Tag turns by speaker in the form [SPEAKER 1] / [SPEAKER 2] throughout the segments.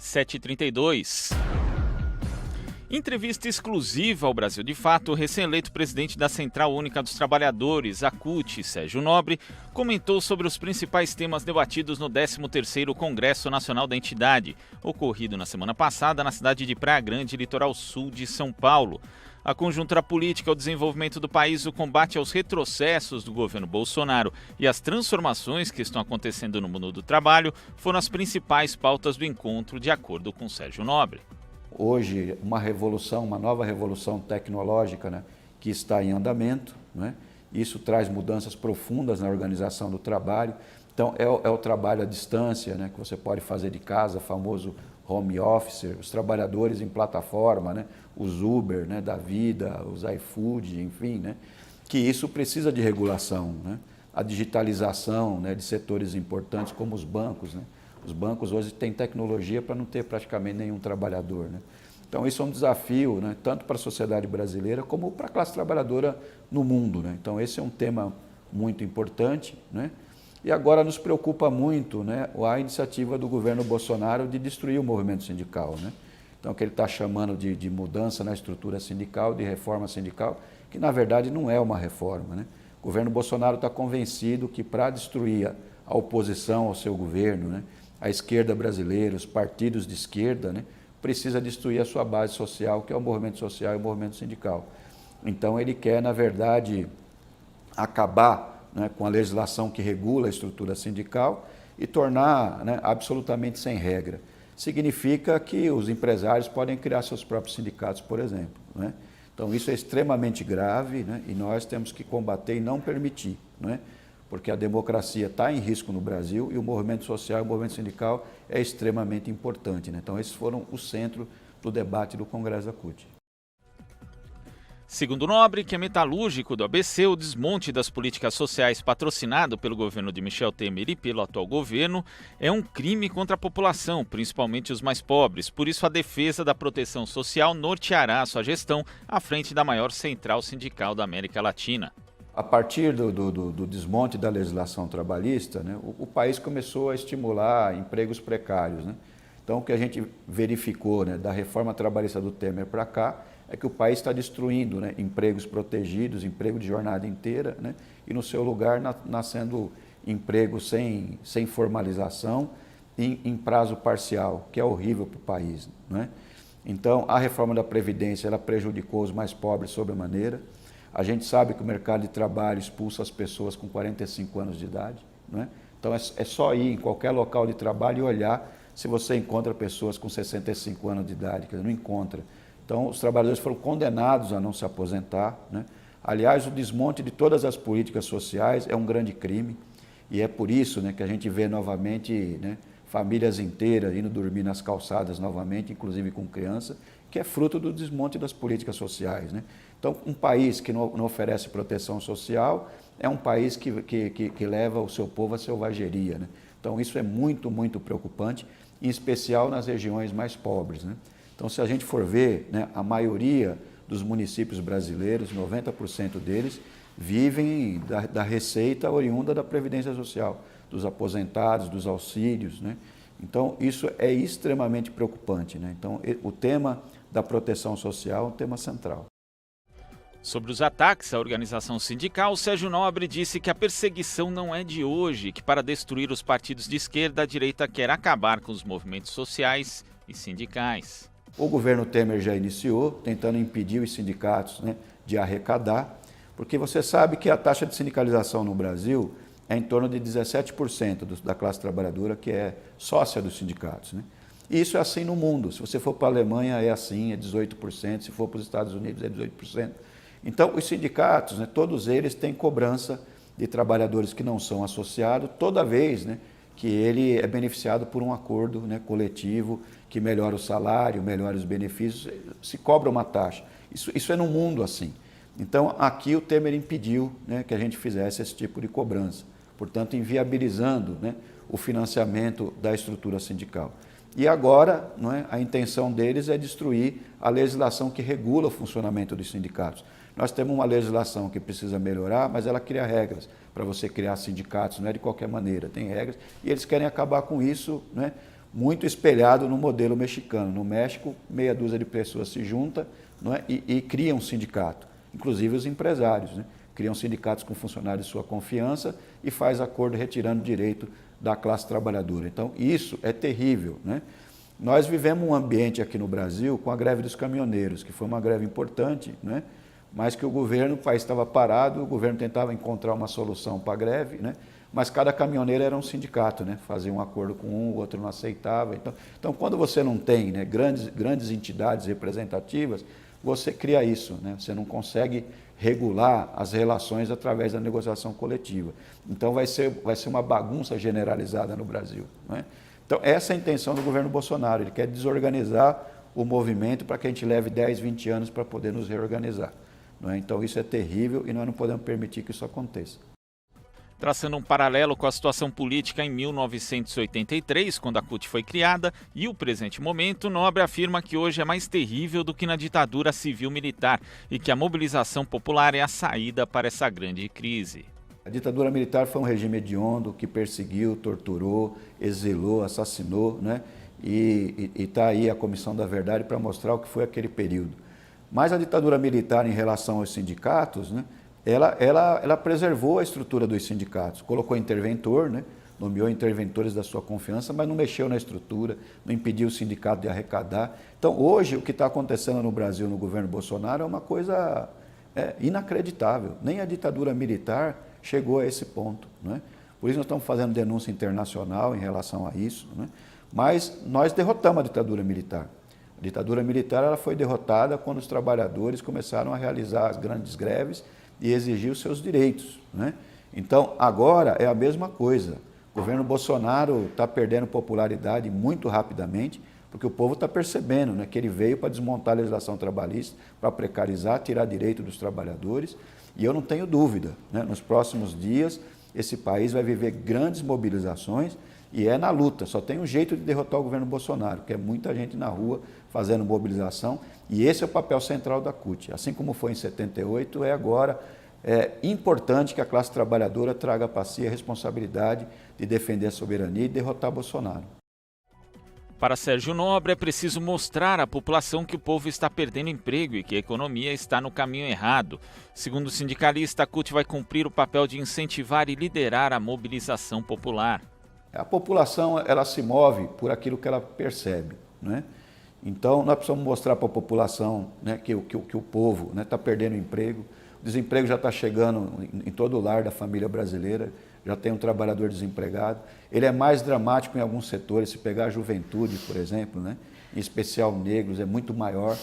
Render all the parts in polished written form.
[SPEAKER 1] 7h32. Entrevista exclusiva ao Brasil de Fato, o recém-eleito presidente da Central Única dos Trabalhadores, a CUT, Sérgio Nobre, comentou sobre os principais temas debatidos no 13º Congresso Nacional da entidade, ocorrido na semana passada na cidade de Praia Grande, litoral sul de São Paulo. A conjuntura política, o desenvolvimento do país, o combate aos retrocessos do governo Bolsonaro e as transformações que estão acontecendo no mundo do trabalho foram as principais pautas do encontro, de acordo com Sérgio Nobre.
[SPEAKER 2] Hoje, uma nova revolução tecnológica, né, que está em andamento, né? Isso traz mudanças profundas na organização do trabalho. Então, é o trabalho à distância, né, que você pode fazer de casa, famoso home office, os trabalhadores em plataforma, né, os Uber, né, da vida, os iFood, enfim, né, que isso precisa de regulação, né? A digitalização, né, de setores importantes como os bancos, né? Os bancos hoje têm tecnologia para não ter praticamente nenhum trabalhador, né? Então, isso é um desafio, né, tanto para a sociedade brasileira como para a classe trabalhadora no mundo, né? Então, esse é um tema muito importante, né? E agora nos preocupa muito, né, a iniciativa do governo Bolsonaro de destruir o movimento sindical, né? Então, o que ele está chamando de mudança na estrutura sindical, de reforma sindical, que na verdade não é uma reforma, né? O governo Bolsonaro está convencido que para destruir a oposição ao seu governo, né, a esquerda brasileira, os partidos de esquerda, né, precisa destruir a sua base social, que é o movimento social e o movimento sindical. Então, ele quer, na verdade, acabar, né, com a legislação que regula a estrutura sindical e tornar, né, absolutamente sem regra. Significa que os empresários podem criar seus próprios sindicatos, por exemplo, né? Então, isso é extremamente grave, né, e nós temos que combater e não permitir, né? Porque a democracia está em risco no Brasil e o movimento social e o movimento sindical é extremamente importante, né? Então, esses foram o centro do debate do Congresso da CUT.
[SPEAKER 1] Segundo Nobre, que é metalúrgico do ABC, o desmonte das políticas sociais patrocinado pelo governo de Michel Temer e pelo atual governo é um crime contra a população, principalmente os mais pobres. Por isso, a defesa da proteção social norteará a sua gestão à frente da maior central sindical da América Latina.
[SPEAKER 2] A partir do desmonte da legislação trabalhista, né, o país começou a estimular empregos precários, né? Então, o que a gente verificou, né, da reforma trabalhista do Temer para cá é que o país está destruindo, né, empregos protegidos, emprego de jornada inteira, né, e no seu lugar nascendo empregos sem formalização em prazo parcial, que é horrível para o país, né? Então, a reforma da Previdência ela prejudicou os mais pobres sobremaneira. A gente sabe que o mercado de trabalho expulsa as pessoas com 45 anos de idade, né? Então, é só ir em qualquer local de trabalho e olhar se você encontra pessoas com 65 anos de idade, que não encontra. Então, os trabalhadores foram condenados a não se aposentar, né? Aliás, o desmonte de todas as políticas sociais é um grande crime e é por isso, né, que a gente vê novamente, né, famílias inteiras indo dormir nas calçadas novamente, inclusive com criança, que é fruto do desmonte das políticas sociais, né? Então, um país que não oferece proteção social é um país que leva o seu povo à selvageria, né? Então, isso é muito, muito preocupante, em especial nas regiões mais pobres, né? Então, se a gente for ver, né, a maioria dos municípios brasileiros, 90% deles, vivem da receita oriunda da Previdência Social, dos aposentados, dos auxílios, né? Então, isso é extremamente preocupante, né? Então, o tema da proteção social é um tema central.
[SPEAKER 1] Sobre os ataques à organização sindical, Sérgio Nobre disse que a perseguição não é de hoje, que para destruir os partidos de esquerda, a direita quer acabar com os movimentos sociais e sindicais.
[SPEAKER 2] O governo Temer já iniciou, tentando impedir os sindicatos, né, de arrecadar, porque você sabe que a taxa de sindicalização no Brasil é em torno de 17% da classe trabalhadora que é sócia dos sindicatos, né? E isso é assim no mundo. Se você for para a Alemanha é assim, é 18%, se for para os Estados Unidos é 18%. Então, os sindicatos, né, todos eles têm cobrança de trabalhadores que não são associados, toda vez, né, que ele é beneficiado por um acordo, né, coletivo, que melhora o salário, melhora os benefícios, se cobra uma taxa. Isso é no mundo assim. Então, aqui o Temer impediu, né, que a gente fizesse esse tipo de cobrança, portanto, inviabilizando, né, o financiamento da estrutura sindical. E agora, não é, a intenção deles é destruir a legislação que regula o funcionamento dos sindicatos. Nós temos uma legislação que precisa melhorar, mas ela cria regras para você criar sindicatos, não é de qualquer maneira, tem regras, e eles querem acabar com isso, né, muito espelhado no modelo mexicano. No México, meia dúzia de pessoas se juntam, não é? e criam um sindicato, inclusive os empresários, né? Criam sindicatos com funcionários de sua confiança e faz acordo retirando direito da classe trabalhadora. Então, isso é terrível, né? Nós vivemos um ambiente aqui no Brasil com a greve dos caminhoneiros, que foi uma greve importante, né? Mas que o país estava parado, o governo tentava encontrar uma solução para a greve, né? Mas cada caminhoneiro era um sindicato, né? Fazia um acordo com um, o outro não aceitava. Então quando você não tem, né, grandes entidades representativas, você cria isso, né? Você não consegue regular as relações através da negociação coletiva. Então vai ser uma bagunça generalizada no Brasil, né? Então essa é a intenção do governo Bolsonaro, ele quer desorganizar o movimento para que a gente leve 10, 20 anos para poder nos reorganizar, não é? Então isso é terrível e nós não podemos permitir que isso aconteça.
[SPEAKER 1] Traçando um paralelo com a situação política em 1983, quando a CUT foi criada, e o presente momento, Nobre afirma que hoje é mais terrível do que na ditadura civil-militar e que a mobilização popular é a saída para essa grande crise.
[SPEAKER 2] A ditadura militar foi um regime hediondo que perseguiu, torturou, exilou, assassinou, né? E está aí a Comissão da Verdade para mostrar o que foi aquele período. Mas a ditadura militar em relação aos sindicatos, né? Ela preservou a estrutura dos sindicatos, colocou interventor, né? Nomeou interventores da sua confiança, mas não mexeu na estrutura, não impediu o sindicato de arrecadar. Então, hoje, o que está acontecendo no Brasil, no governo Bolsonaro, é uma coisa inacreditável. Nem a ditadura militar chegou a esse ponto, né? Por isso nós estamos fazendo denúncia internacional em relação a isso, né? Mas nós derrotamos a ditadura militar. A ditadura militar ela foi derrotada quando os trabalhadores começaram a realizar as grandes greves e exigir os seus direitos, né? Então, agora é a mesma coisa. O governo Bolsonaro está perdendo popularidade muito rapidamente, porque o povo está percebendo, né, que ele veio para desmontar a legislação trabalhista, para precarizar, tirar direito dos trabalhadores. E eu não tenho dúvida, né, nos próximos dias esse país vai viver grandes mobilizações e é na luta. Só tem um jeito de derrotar o governo Bolsonaro, que é muita gente na rua fazendo mobilização, e esse é o papel central da CUT. Assim como foi em 78, é agora importante que a classe trabalhadora traga para si a responsabilidade de defender a soberania e derrotar Bolsonaro.
[SPEAKER 1] Para Sérgio Nobre, é preciso mostrar à população que o povo está perdendo emprego e que a economia está no caminho errado. Segundo o sindicalista, a CUT vai cumprir o papel de incentivar e liderar a mobilização popular.
[SPEAKER 2] A população ela se move por aquilo que ela percebe, né? Então, nós precisamos mostrar para a população, né, que o povo está perdendo emprego, o desemprego já está chegando em todo o lar da família brasileira, já tem um trabalhador desempregado. Ele é mais dramático em alguns setores, se pegar a juventude, por exemplo, né, em especial negros, é muito maior,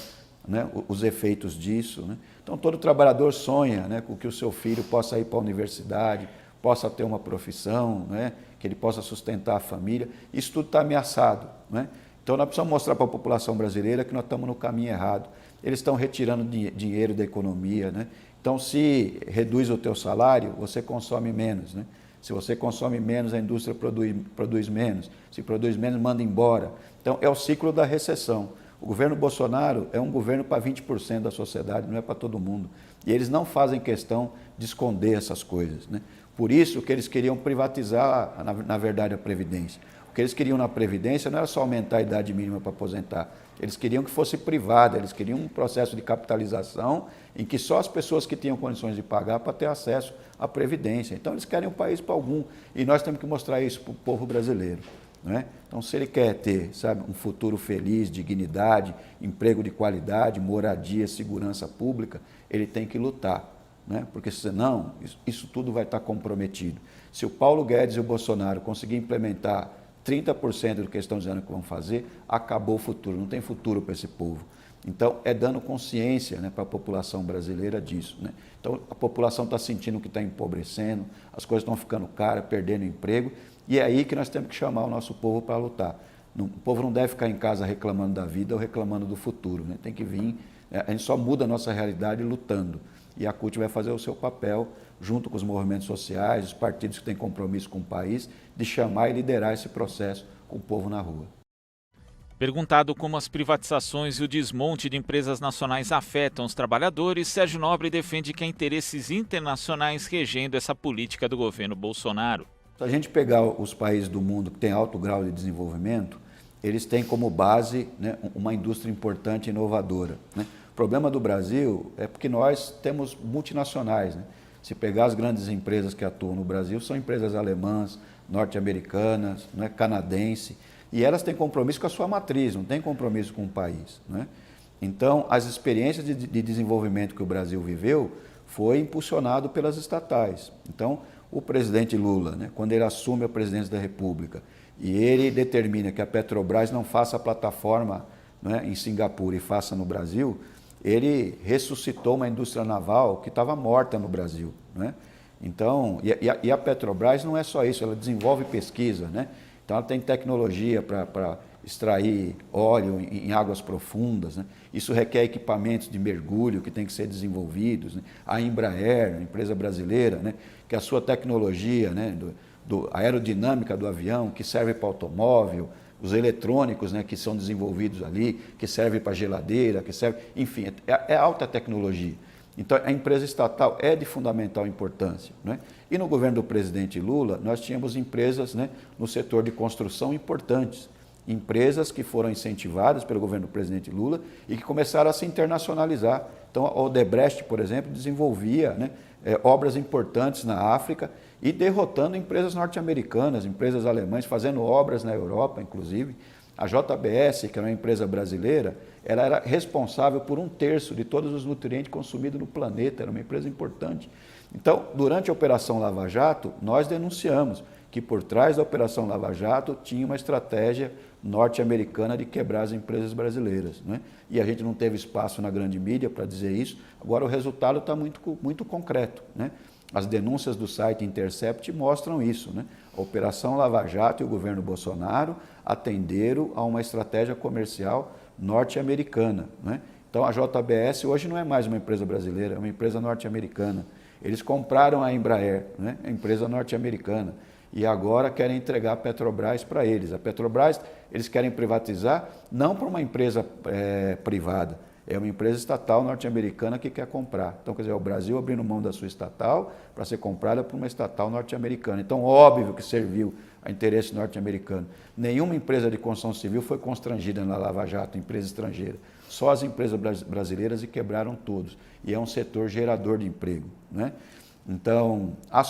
[SPEAKER 2] né, os efeitos disso, né? Então, todo trabalhador sonha, né, com que o seu filho possa ir para a universidade, possa ter uma profissão, né, que ele possa sustentar a família. Isso tudo está ameaçado, né? Então, nós precisamos mostrar para a população brasileira que nós estamos no caminho errado. Eles estão retirando dinheiro da economia, né? Então, se reduz o teu salário, você consome menos, né? Se você consome menos, a indústria produz menos. Se produz menos, manda embora. Então, é o ciclo da recessão. O governo Bolsonaro é um governo para 20% da sociedade, não é para todo mundo. E eles não fazem questão de esconder essas coisas, né? Por isso que eles queriam privatizar, na verdade, a Previdência. O que eles queriam na Previdência não era só aumentar a idade mínima para aposentar. Eles queriam que fosse privada, eles queriam um processo de capitalização em que só as pessoas que tinham condições de pagar para ter acesso à Previdência. Então, eles querem um país para algum. E nós temos que mostrar isso para o povo brasileiro, não é? Então, se ele quer ter, sabe, um futuro feliz, dignidade, emprego de qualidade, moradia, segurança pública, ele tem que lutar, né? Porque senão isso tudo vai estar comprometido. Se o Paulo Guedes e o Bolsonaro conseguirem implementar 30% do que estão dizendo que vão fazer, acabou o futuro, não tem futuro para esse povo. Então, é dando consciência, né, para a população brasileira disso, né? Então, a população está sentindo que está empobrecendo, as coisas estão ficando caras, perdendo emprego, e é aí que nós temos que chamar o nosso povo para lutar. O povo não deve ficar em casa reclamando da vida ou reclamando do futuro, né? Tem que vir, a gente só muda a nossa realidade lutando. E a CUT vai fazer o seu papel, junto com os movimentos sociais, os partidos que têm compromisso com o país, de chamar e liderar esse processo com o povo na rua.
[SPEAKER 1] Perguntado como as privatizações e o desmonte de empresas nacionais afetam os trabalhadores, Sérgio Nobre defende que há interesses internacionais regendo essa política do governo Bolsonaro.
[SPEAKER 2] Se a gente pegar os países do mundo que têm alto grau de desenvolvimento, eles têm como base, né, uma indústria importante e inovadora, né? O problema do Brasil é porque nós temos multinacionais, né? Se pegar as grandes empresas que atuam no Brasil, são empresas alemãs, norte-americanas, né, canadense, e elas têm compromisso com a sua matriz, não têm compromisso com o país, né? Então, as experiências de desenvolvimento que o Brasil viveu foi impulsionado pelas estatais. Então, o presidente Lula, né, quando ele assume a presidência da República e ele determina que a Petrobras não faça a plataforma, né, em Singapura e faça no Brasil, ele ressuscitou uma indústria naval que estava morta no Brasil, né? Então, e a Petrobras não é só isso, ela desenvolve pesquisa, né? Então, ela tem tecnologia para extrair óleo em águas profundas, né? Isso requer equipamentos de mergulho que têm que ser desenvolvidos, né? A Embraer, a empresa brasileira, né, que a sua tecnologia, né, a aerodinâmica do avião, que serve para automóvel, os eletrônicos, né, que são desenvolvidos ali, que servem para geladeira, que serve, enfim, é alta tecnologia. Então, a empresa estatal é de fundamental importância, né? E no governo do presidente Lula, nós tínhamos empresas, né, no setor de construção importantes, empresas que foram incentivadas pelo governo do presidente Lula e que começaram a se internacionalizar. Então, a Odebrecht, por exemplo, desenvolvia, né, obras importantes na África e derrotando empresas norte-americanas, empresas alemãs, fazendo obras na Europa, inclusive. A JBS, que era uma empresa brasileira, ela era responsável por 1/3 de todos os nutrientes consumidos no planeta, era uma empresa importante. Então, durante a Operação Lava Jato, nós denunciamos que por trás da Operação Lava Jato tinha uma estratégia norte-americana de quebrar as empresas brasileiras, né? E a gente não teve espaço na grande mídia para dizer isso. Agora o resultado está muito concreto, né? As denúncias do site Intercept mostram isso, né? A Operação Lava Jato e o governo Bolsonaro atenderam a uma estratégia comercial norte-americana, né? Então a JBS hoje não é mais uma empresa brasileira, é uma empresa norte-americana. Eles compraram a Embraer, né? A empresa norte-americana. E agora querem entregar a Petrobras para eles. A Petrobras, eles querem privatizar, não para uma empresa privada, é uma empresa estatal norte-americana que quer comprar. Então, quer dizer, é o Brasil abrindo mão da sua estatal para ser comprada por uma estatal norte-americana. Então, óbvio que serviu a interesse norte-americano. Nenhuma empresa de construção civil foi constrangida na Lava Jato, empresa estrangeira. Só as empresas brasileiras, e quebraram todos. E é um setor gerador de emprego, né? Então, a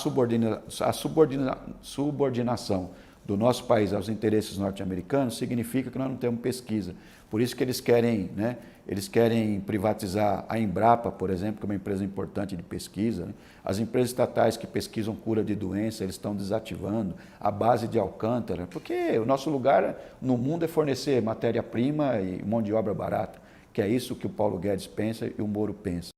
[SPEAKER 2] subordinação do nosso país aos interesses norte-americanos significa que nós não temos pesquisa. Por isso que eles querem, né, eles querem privatizar a Embrapa, por exemplo, que é uma empresa importante de pesquisa, né? As empresas estatais que pesquisam cura de doença, eles estão desativando a base de Alcântara, porque o nosso lugar no mundo é fornecer matéria-prima e mão de obra barata, que é isso que o Paulo Guedes pensa e o Moro pensa.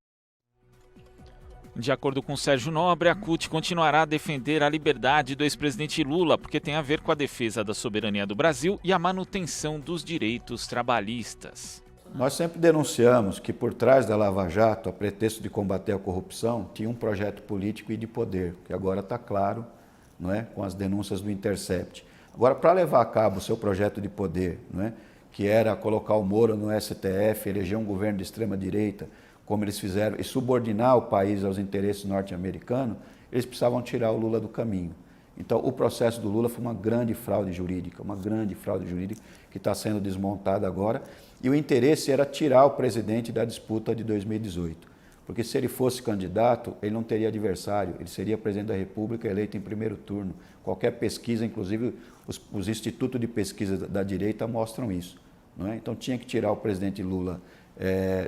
[SPEAKER 1] De acordo com Sérgio Nobre, a CUT continuará a defender a liberdade do ex-presidente Lula, porque tem a ver com a defesa da soberania do Brasil e a manutenção dos direitos trabalhistas.
[SPEAKER 2] Nós sempre denunciamos que por trás da Lava Jato, a pretexto de combater a corrupção, tinha um projeto político e de poder, que agora está claro, não é, com as denúncias do Intercept. Agora, para levar a cabo o seu projeto de poder, não é, que era colocar o Moro no STF, eleger um governo de extrema-direita, como eles fizeram, e subordinar o país aos interesses norte-americanos, eles precisavam tirar o Lula do caminho. Então, o processo do Lula foi uma grande fraude jurídica que está sendo desmontada agora, e o interesse era tirar o presidente da disputa de 2018, porque se ele fosse candidato, ele não teria adversário, ele seria presidente da República eleito em primeiro turno. Qualquer pesquisa, inclusive os institutos de pesquisa da direita mostram isso, não é? Então, tinha que tirar o presidente Lula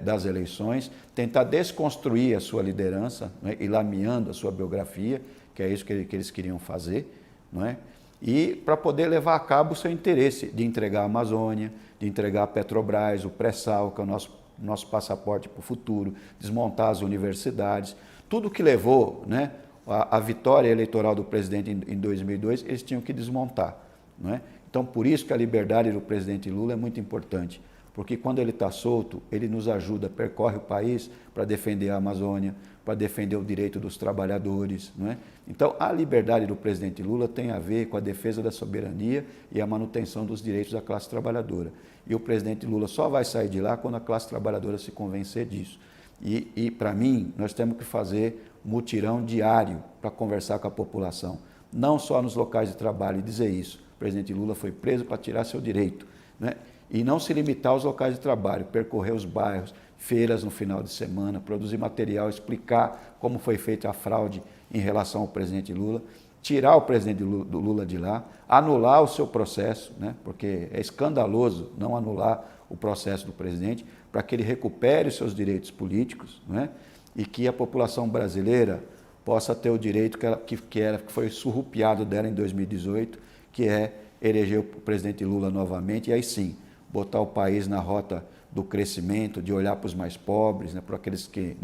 [SPEAKER 2] das eleições, tentar desconstruir a sua liderança, né, e lameando a sua biografia, que é isso que eles queriam fazer, não é? E para poder levar a cabo o seu interesse de entregar a Amazônia, de entregar a Petrobras, o pré-sal, que é o nosso passaporte para o futuro, desmontar as universidades, tudo que levou, né, a vitória eleitoral do presidente em 2002, eles tinham que desmontar, não é? Então, por isso que a liberdade do presidente Lula é muito importante, porque quando ele está solto, ele nos ajuda, percorre o país para defender a Amazônia, para defender o direito dos trabalhadores, não é? Então, a liberdade do presidente Lula tem a ver com a defesa da soberania e a manutenção dos direitos da classe trabalhadora. E o presidente Lula só vai sair de lá quando a classe trabalhadora se convencer disso. E para mim, nós temos que fazer mutirão diário para conversar com a população, não só nos locais de trabalho e dizer isso. O presidente Lula foi preso para tirar seu direito. né? E não se limitar aos locais de trabalho, percorrer os bairros, feiras no final de semana, produzir material, explicar como foi feita a fraude em relação ao presidente Lula, tirar o presidente Lula de lá, anular o seu processo, né? Porque é escandaloso não anular o processo do presidente, para que ele recupere os seus direitos políticos, né? E que a população brasileira possa ter o direito que foi surrupiado dela em 2018, que é eleger o presidente Lula novamente, e aí sim, botar o país na rota do crescimento, de olhar para os mais pobres, né, para aqueles que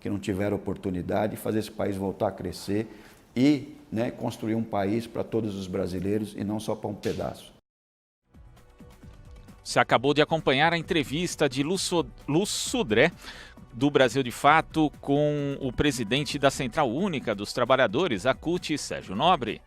[SPEAKER 2] não tiveram oportunidade, fazer esse país voltar a crescer e, né, construir um país para todos os brasileiros e não só para um pedaço.
[SPEAKER 1] Você acabou de acompanhar a entrevista de Lúcio Sodré, do Brasil de Fato, com o presidente da Central Única dos Trabalhadores, a CUT, Sérgio Nobre.